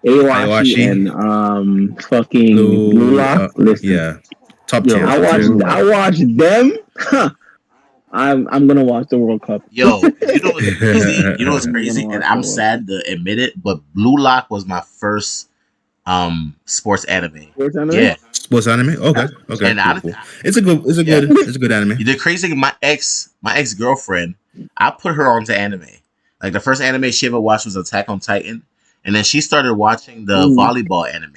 Awashi Ayawashi, and fucking Blue Blue, Lock. Listen, yeah, top Yo, tier, I top watched tier. Blue I Lock. watched them. I'm gonna watch the World Cup. Yo, you know what's crazy? You know what's I'm gonna crazy? And watch the I'm World Cup. sad to admit it, but Blue Lock was my first sports anime. Sports anime. Yeah. Sports anime. Okay, okay, And cool, I, cool. yeah. It's a good anime. The crazy thing, my ex girlfriend, I put her onto anime. Like the first anime she ever watched was Attack on Titan, and then she started watching the Mm, volleyball anime,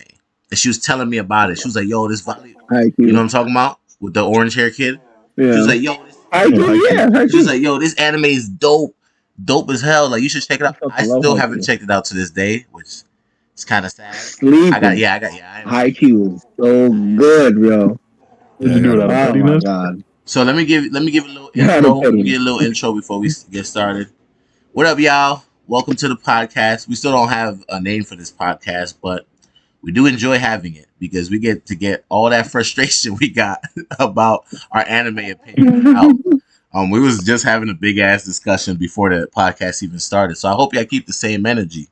and she was telling me about it. She was like, "Yo, this volley, you know IQ. what I'm talking about with the orange hair kid." She was Yeah. like, "Yo, Oh, IQ. IQ. Yeah. she was IQ. like, yo, this anime is dope, dope as hell. Like you should check it I out." I fucking love still haven't IQ. checked it out to this day, which is kind of sad. Sleeping. I am sleeping. IQ is so good, yo. Would Yeah, you I do it gotta out of watch Oh it. my pettiness? god. So let me give a little God, intro. I'm Let me petty. get a little intro before we get started. What up, y'all? Welcome to the podcast. We still don't have a name for this podcast, but we do enjoy having it because we get to get all that frustration we got about our anime opinions out. We was just having a big ass discussion before the podcast even started, so I hope y'all keep the same energy.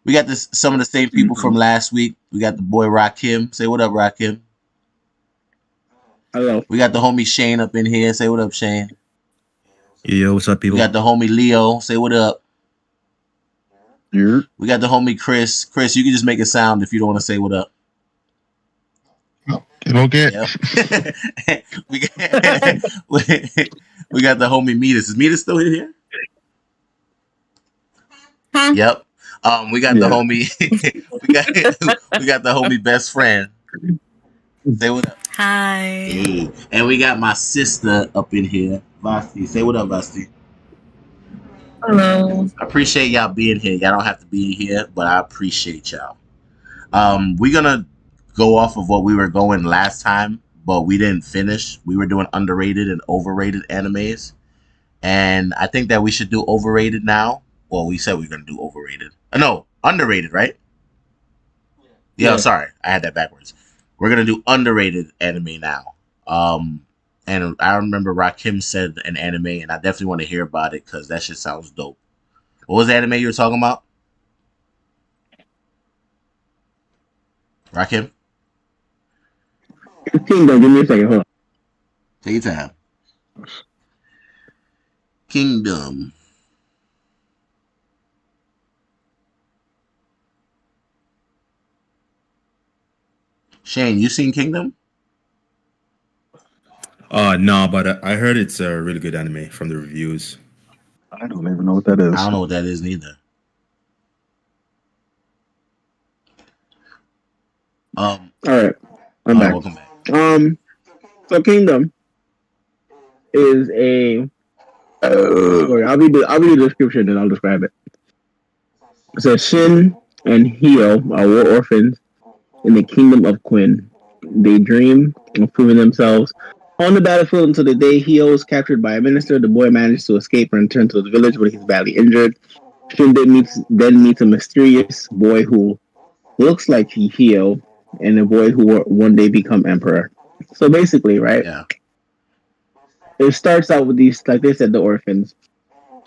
We got some of the same people from Mhm. last week. We got the boy Rakim. Say what up, Rakim. Hello. We got the homie Shane up in here. Say what up, Shane. Yo, what's up, We people? got the homie Leo. Say what up. You're We got the homie Chris. Chris, you can just make a sound if you don't want to say what up. okay. Yep. we, got, we got the homie Metis. Is Metis still in here? Yep. We got the Yeah. homie. we got the homie best friend. Say what up. Hi. Hey. And we got my sister up in here, Vasti. Say what up, Vasti. Hello. I appreciate y'all being here. Y'all don't have to be here, but I appreciate y'all. We're gonna go off of what we were going last time, but we didn't finish. We were doing underrated and overrated animes, and I think that we should do overrated now. Well, we said we are gonna do overrated. No, underrated, right? Yeah, Yeah. sorry, I had that backwards. We're gonna do underrated anime now. And I remember Rakim said an anime, and I definitely want to hear about it because that shit sounds dope. What was the anime you were talking about, Rakim? Kingdom. Give me a second. Hold on. Take your time. Kingdom. Shane, you seen Kingdom? No, but I heard it's a really good anime from the reviews. I don't even know what that I is. don't know what that is neither. All right. I'm back. Welcome back. So Kingdom is a. Sorry, I'll be the description and I'll describe it. So Shin and Hio are war orphans in the kingdom of Quinn. They dream of proving themselves on the battlefield until the day Hio is captured by a minister. The boy manages to escape and return to his village, but he's badly injured. Shin then meets a mysterious boy who looks like Hio and a boy who will one day become emperor. So basically, right? Yeah. It starts out with these, like they said, the orphans,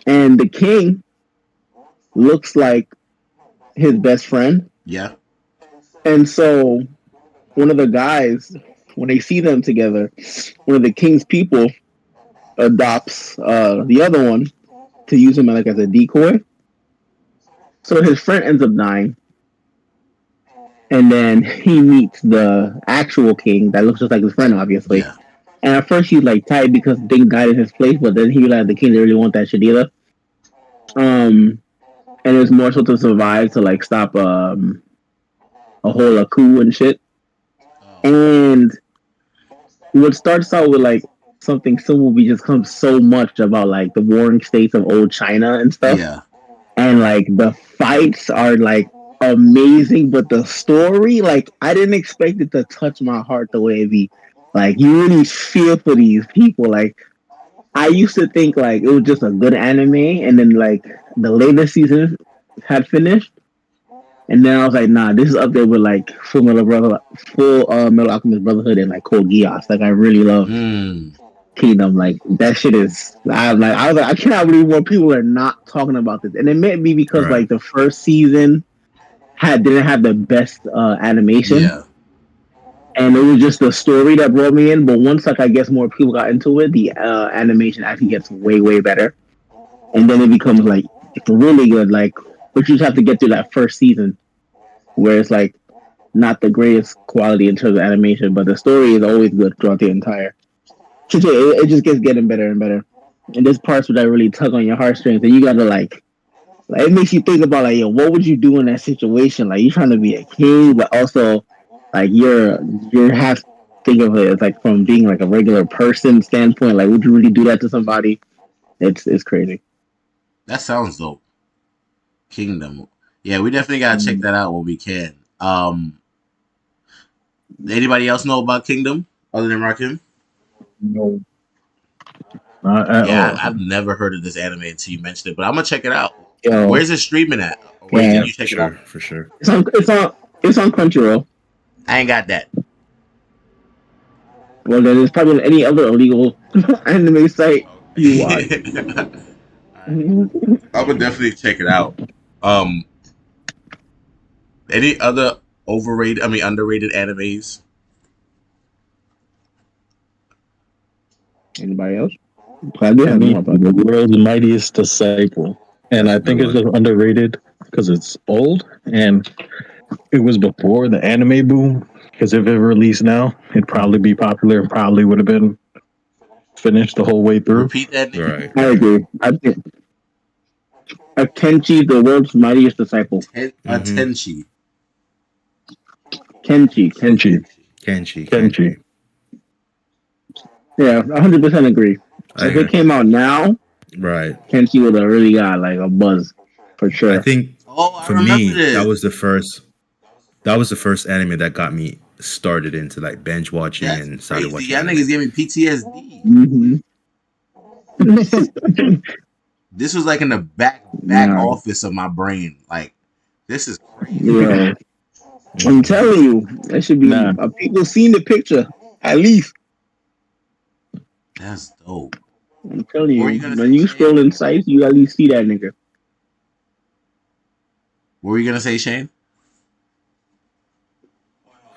and the king looks like his best friend. Yeah. And so one of the guys, when they see them together, one of the king's people adopts the other one to use him like as a decoy. So his friend ends up dying. And then he meets the actual king that looks just like his friend, obviously. Yeah. And at first he's like tight because the thing died in his place, but then he realized the king didn't really want that shit either. And it was more so to survive to like stop a whole coup and shit. And what starts out with like something simple becomes so much about like the warring states of old China and stuff. Yeah. And like the fights are like amazing, but the story, like I didn't expect it to touch my heart the way it be. Like you really feel for these people. Like I used to think like it was just a good anime, and then like the latest season had finished, and then I was like, nah, this is up there with like Full Metal Alchemist Brotherhood and like Code Geass. Like I really love Kingdom. Like that shit is. I was like, I cannot believe more people are not talking about this, and it may be because Right. like the first season didn't have the best animation. Yeah. And it was just the story that brought me in. But once, like, I guess more people got into it, the animation actually gets way, way better. And then it becomes, like, it's really good. Like, but you just have to get through that first season where it's, like, not the greatest quality in terms of animation, but the story is always good throughout the entire. It just gets getting better and better. And there's parts that really tug on your heartstrings, and you gotta, like, it makes you think about, like, yo, what would you do in that situation? Like, you're trying to be a king, but also, like, you're half think of it as, like, from being, like, a regular person standpoint. Like, would you really do that to somebody? It's crazy. That sounds dope. Kingdom. Yeah, we definitely gotta check that out when we can. Anybody else know about Kingdom other than Rakim? No. Not at Yeah, all. I've never heard of this anime until you mentioned it, but I'm gonna check it out. Yo, Where's it streaming at? Where Yeah, can you check it out? For sure. it's on Crunchyroll. I ain't got that. Well, then there's probably any other illegal anime site you watch. I would definitely check it out. Any other underrated animes? Anybody else? I do I have mean, more about the world's mightiest disciple, and I think it's just underrated because it's old and it was before the anime boom. Because if it released now, it'd probably be popular and probably would have been finished the whole way through. Repeat that name. Right. I agree. I think Kenshi, the world's mightiest disciple. Tenchi. Kenshi. Kenshi. Yeah, 100% agree. I If it came out now, Right. Kenshi would have really got, like, a buzz for sure. I think Oh, I for remember me this. that was the first anime that got me started into like binge watching That's and started crazy. watching. Y'all anime. niggas gave me PTSD. Mm-hmm. This was like in the back Yeah. office of my brain. Like, this is crazy. Yeah. I'm telling you, that should be people seen the picture at least. That's dope. I'm telling you, What were you gonna when say, you Shane? scroll in sites, you at least see that nigga. What were you gonna say, Shane?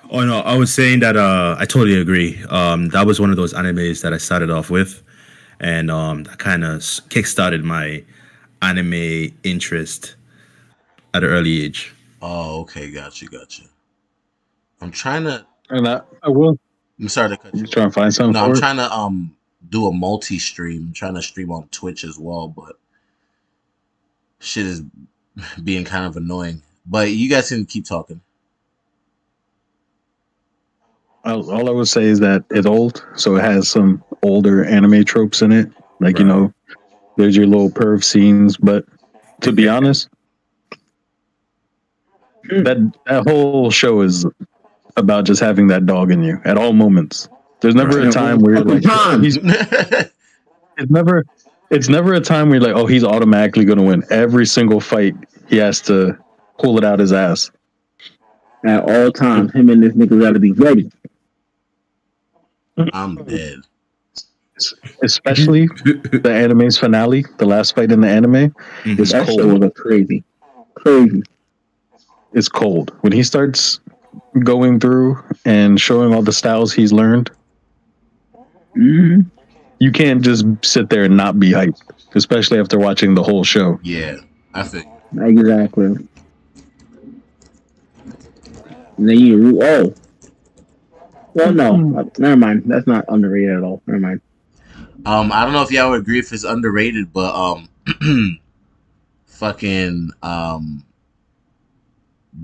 Oh no, I was saying that I totally agree. That was one of those animes that I started off with, and that kind of kickstarted my anime interest at an early age. Oh, okay, gotcha. I'm trying to. And I will. I'm sorry to cut I'm you. just trying to find something No, I'm for it. trying to do a multi-stream. I'm trying to stream on Twitch as well, but shit is being kind of annoying. But you guys can keep talking. All I would say is that it's old, so it has some older anime tropes in it. Like, you Right. know, there's your little perv scenes, but to be honest, that whole show is about just having that dog in you at all moments. There's never Right. a time where you're like, Time. it's never a time where you're like, oh, he's automatically going to win. Every single fight, he has to pull it out his ass. At all times, him and this nigga gotta be ready. I'm dead. Especially the anime's finale, the last fight in the anime, is That shit cold. was crazy. It's cold. When he starts going through and showing all the styles he's learned, Mm-hmm. you can't just sit there and not be hyped, especially after watching the whole show. Yeah, I think. Exactly. And then you well, no, never mind. That's not underrated at all. Never mind. I don't know if y'all would agree if it's underrated, but fucking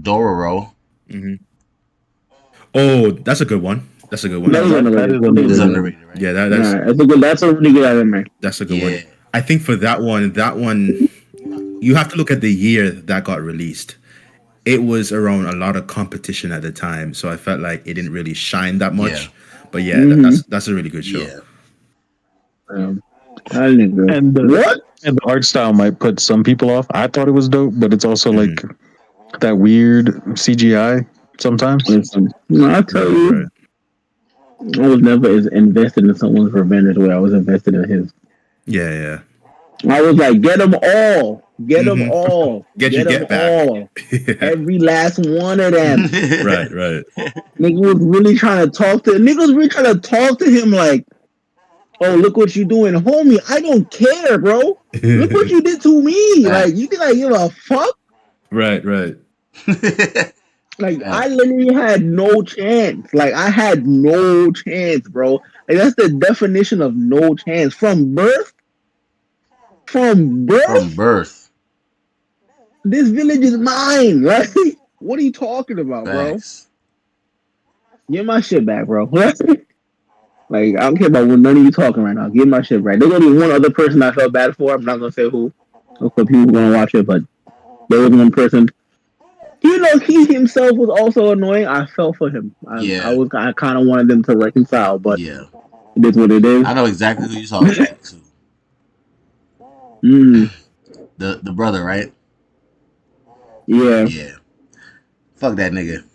Dororo. Mm-hmm. Oh, that's a good one. That's a good one. That is underrated. It's underrated, right? Yeah, that's That's a really good anime. that's a good Yeah. one. I think for that one, you have to look at the year that got released. It was around a lot of competition at the time, so I felt like it didn't really shine that much. Yeah. But yeah, Mhm. that's a really good show. Yeah. That nigga. And the, What? and the art style might put some people off. I thought it was dope, but it's also like that weird CGI sometimes. Listen, no, I tell you, Right. I was never as invested in someone's revenge the way I was invested in his. Yeah. I was like, get them all. Get them all. Get your them get back. all. Yeah. Every last one of them. Right. Nigga was really trying to talk to him like, oh, look what you doing, homie. I don't care, bro. Look what you did to me. Like, you think I give a fuck? Right. Like, I literally had no chance. Like, I had no chance, bro. Like, that's the definition of no chance. From birth. From birth. This village is mine. Like, what are you talking about, Facts. bro? Get my shit back, bro. Like, I don't care about what none of you talking right now. Get my shit right. There's only one other person I felt bad for. I'm not gonna say who. For people who gonna watch it, but there was one person. You know, he himself was also annoying. I felt for him. I kind of wanted them to reconcile, but yeah, it is what it is. I know exactly who you're talking about too. The brother, right? Yeah. Fuck that nigga.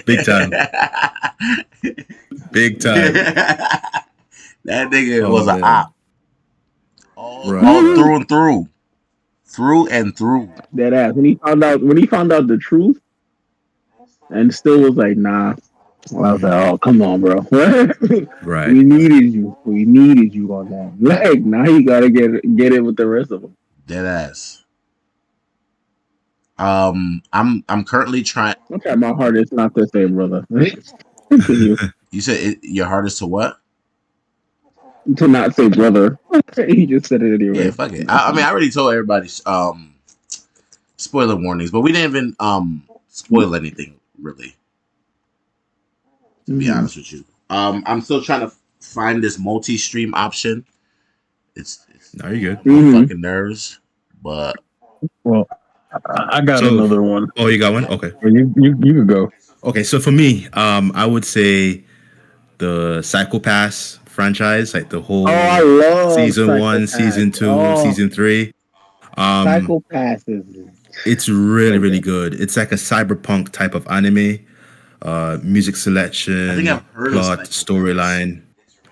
Big time. That nigga was an op. All through and through. Through and through. That ass. When he found out the truth and still was like, nah. Well, I was like, oh, come on, bro. Right. We needed you on that. Like, now you gotta get it with the rest of them. Dead ass. I'm currently trying. I'm trying my hardest not to say, brother. You said your hardest to what? To not say brother. He just said it anyway. Yeah, fuck it. I mean, I already told everybody spoiler warnings, but we didn't even spoil anything really. To be honest with you, I'm still trying to find this multi-stream option. It's no, you're good. Fucking nerves, but well, I got another one. Oh, you got one? Okay. You could go. Okay, so for me, I would say the Psycho Pass franchise, like the whole I love season Psycho 1, Pass. season 2, season 3. Psycho Pass it's really good. It's like a cyberpunk type of anime. Music selection, I think I've heard plot, storyline.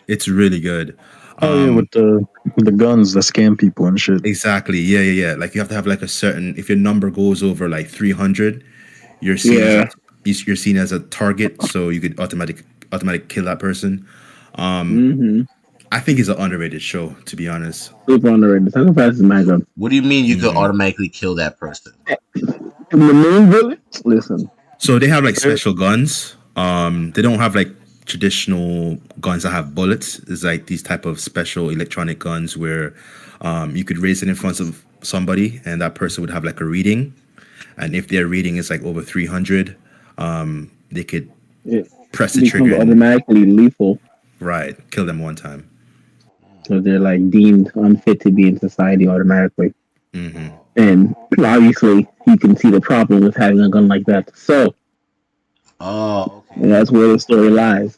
It's really good. Oh yeah, with the guns that scam people and shit. Exactly. Yeah. Like you have to have like a certain. If your number goes over like 300, you're seen you're seen as a target, so you could automatic kill that person. I think it's an underrated show, to be honest. Super underrated. Psycho Pass is my gun. What do you mean you could automatically kill that person? In the main village, listen. So they have like special guns. They don't have like traditional guns that have bullets. It's like these type of special electronic guns where you could raise it in front of somebody and that person would have like a reading. And if their reading is like over 300, they could press the trigger. Automatically lethal. Right. Kill them one time. So they're like deemed unfit to be in society automatically. And obviously, you can see the problem with having a gun like that. So, that's where the story lies.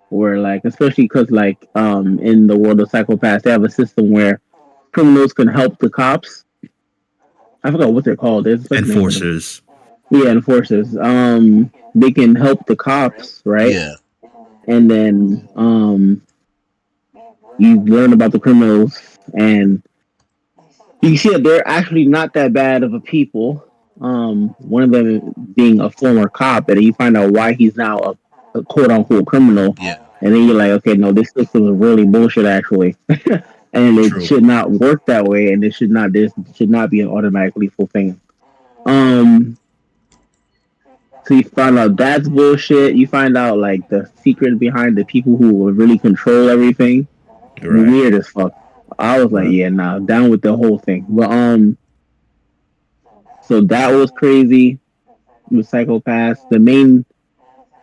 Where, like, especially because, like, in the world of Psycho Pass, they have a system where criminals can help the cops. I forgot what they're called. Enforcers. Yeah, enforcers. They can help the cops, right? Yeah. And then, you learn about the criminals and you see that they're actually not that bad of a people. One of them being a former cop, and then you find out why he's now a quote unquote criminal. Yeah. And then you're like, okay, no, this system is really bullshit, actually. And it should not work that way, and this should not be an automatic lethal thing. So you find out that's bullshit. You find out like the secret behind the people who will really control everything. Right. Weird as fuck. I was like, yeah, nah, down with the whole thing. But so that was crazy with Psycho Pass. The main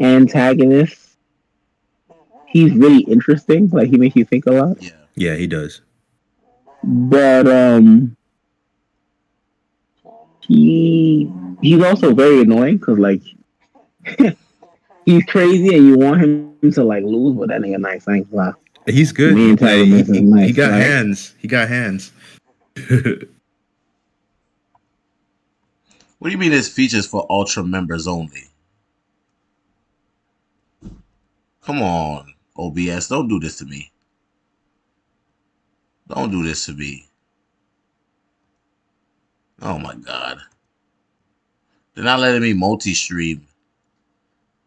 antagonist, he's really interesting. Like he makes you think a lot. Yeah, he does. But he's also very annoying because like he's crazy and you want him to like lose, but that nigga nice. Thanks, wow. He's good. He got hands. He got hands. What do you mean there's features for Ultra members only? Come on, OBS. Don't do this to me. Don't do this to me. Oh my god. They're not letting me multi-stream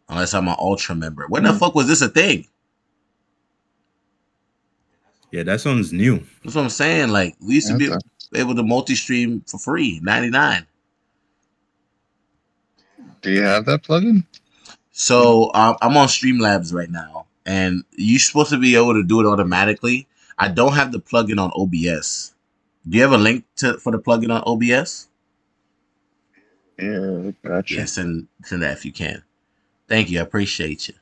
unless I'm an Ultra member. When the fuck was this a thing? Yeah, that sounds new. That's what I'm saying. Like, we used to be Okay. able to multi-stream for free, 99. Do you have that plugin? So I'm on Streamlabs right now, and you're supposed to be able to do it automatically. I don't have the plugin on OBS. Do you have a link for the plugin on OBS? Yeah, gotcha. Yeah, send that if you can. Thank you. I appreciate you.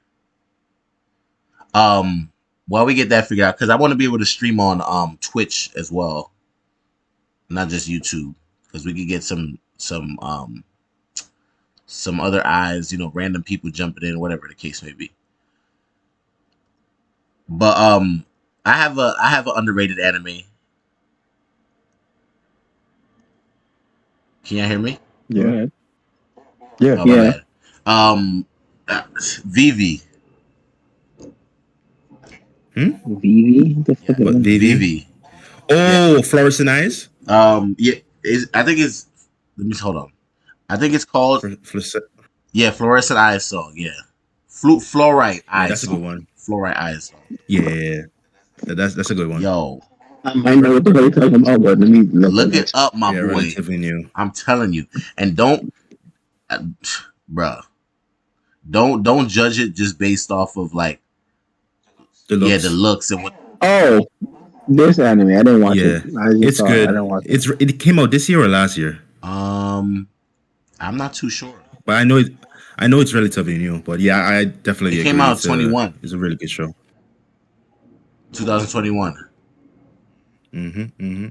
While we get that figured out, because I want to be able to stream on Twitch as well, not just YouTube, because we could get some other eyes, random people jumping in, whatever the case may be. But I have an underrated anime. Can you hear me? Yeah. Oh, my bad. Vivi. Vivi? What the fuck What, is that? Vivi? Oh, Fluorescent Eyes? Yeah, I think it's. Let me hold on. I think it's called. Yeah, Fluorescent Eyes song. Yeah, Fluorite Eyes. That's a good one. Fluorite Eyes song. Yeah, that's a good one. Yo, I might know what the hell you're talking about, but let me look it up, my boy. Relatively new. I'm telling you, and don't, bruh, don't judge it just based off of like, the looks. the looks and what. Oh, this anime, I didn't watch it. It's good. I didn't watch it. It came out this year or last year? I'm not too sure. But I know it's relatively new. But yeah, I definitely It agree. came out 21. It's a really good show. 2021. Mm-hmm.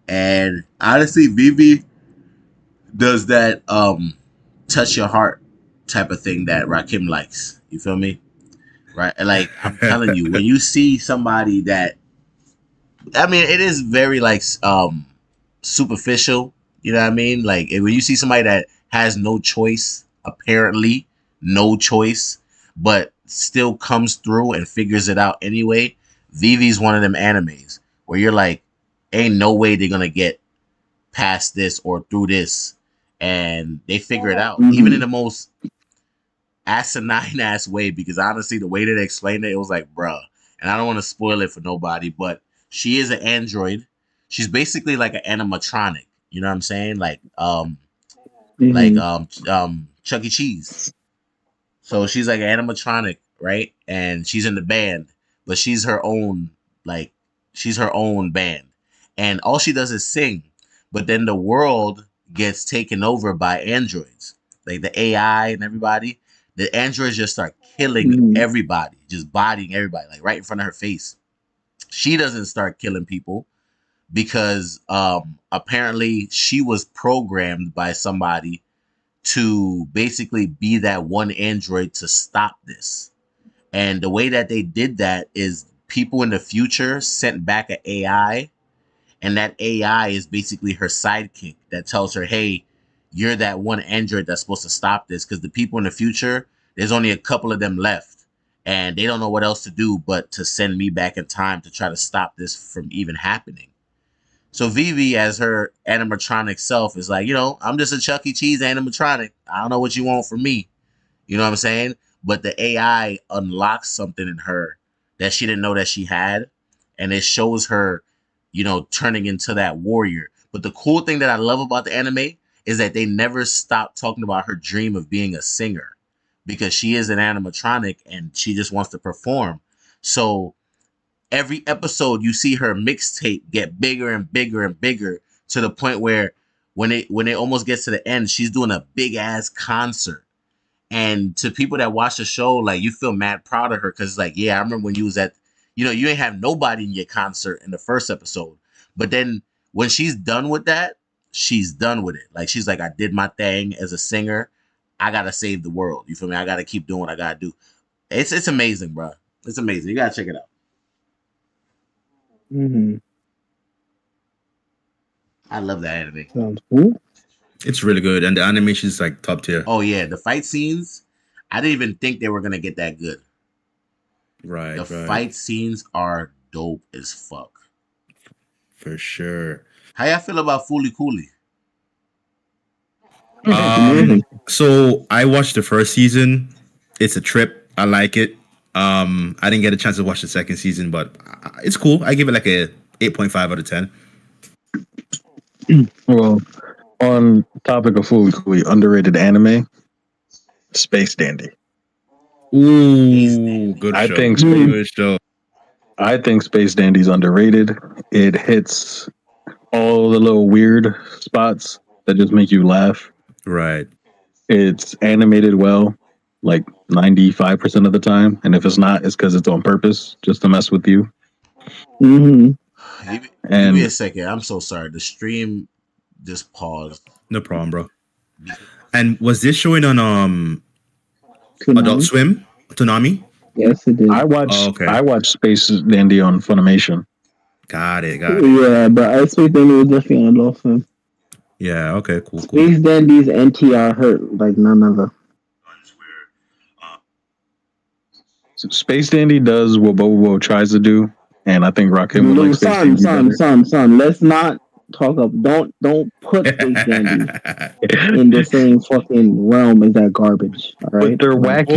And honestly, Vivi does that touch your heart type of thing that Rakim likes. You feel me? Right? Like, I'm telling you, when you see somebody that, I mean, it is very like superficial. You know what I mean? Like, when you see somebody that has no choice, apparently no choice, but still comes through and figures it out anyway. Vivi's one of them animes where you're like, ain't no way they're gonna get past this or through this, and they figure it out, even in the most asinine ass way. Because honestly, the way that they explained it, it was like, bruh. And I don't want to spoil it for nobody, but she is an android. She's basically like an animatronic. You know what I'm saying? Like Chuck E. Cheese. So she's like an animatronic, right? And she's in the band, but she's her own band. And all she does is sing. But then the world gets taken over by androids. Like the AI and everybody. The androids just start killing everybody, just bodying everybody, like right in front of her face. She doesn't start killing people because apparently she was programmed by somebody to basically be that one android to stop this. And the way that they did that is people in the future sent back an AI, and that AI is basically her sidekick that tells her, hey, you're that one android that's supposed to stop this, because the people in the future, there's only a couple of them left, and they don't know what else to do but to send me back in time to try to stop this from even happening. So Vivi, as her animatronic self, is like, I'm just a Chuck E. Cheese animatronic. I don't know what you want from me. You know what I'm saying? But the AI unlocks something in her that she didn't know that she had, and it shows her, turning into that warrior. But the cool thing that I love about the anime is that they never stop talking about her dream of being a singer, because she is an animatronic and she just wants to perform. So every episode you see her mixtape get bigger and bigger and bigger, to the point where when it almost gets to the end, she's doing a big ass concert. And to people that watch the show, like, you feel mad proud of her, because it's like, yeah, I remember when you was at, you ain't have nobody in your concert in the first episode. But then when she's done with that, she's done with it. Like, she's like, I did my thing as a singer. I gotta save the world. You feel me? I gotta keep doing what I gotta do. It's amazing, bro. It's amazing. You gotta check it out. I love that anime. Sounds cool. It's really good, and the animation is like top tier. Oh yeah, the fight scenes, I didn't even think they were gonna get that good. Right. The fight scenes are dope as fuck. for sure. How y'all feel about Fooly Cooley? So I watched the first season. It's a trip. I like it. I didn't get a chance to watch the second season, but it's cool. I give it like a 8.5 out of 10. Well, on topic of Fooly Cooley, underrated anime, Space Dandy. Ooh, good I show. think Good show. I think Space Dandy's underrated. It hits all the little weird spots that just make you laugh. Right. It's animated well, like 95% of the time. And if it's not, it's because it's on purpose, just to mess with you. Mm-hmm. Give me a second. I'm so sorry. The stream just paused. No problem, bro. And was this showing on Adult Swim? Toonami? Yes, it did. I watched Space Dandy on Funimation. Got it. Yeah, but I Space Dandy was definitely on Adult Swim. Yeah, okay, cool. Space Dandy's NTR hurt like none other. Space Dandy does what Bobo tries to do, and I think Rakim would like Space Dandy better. Son, let's not talk up. Don't put Space Dandy in the same fucking realm as that garbage. All right, But they're wacky.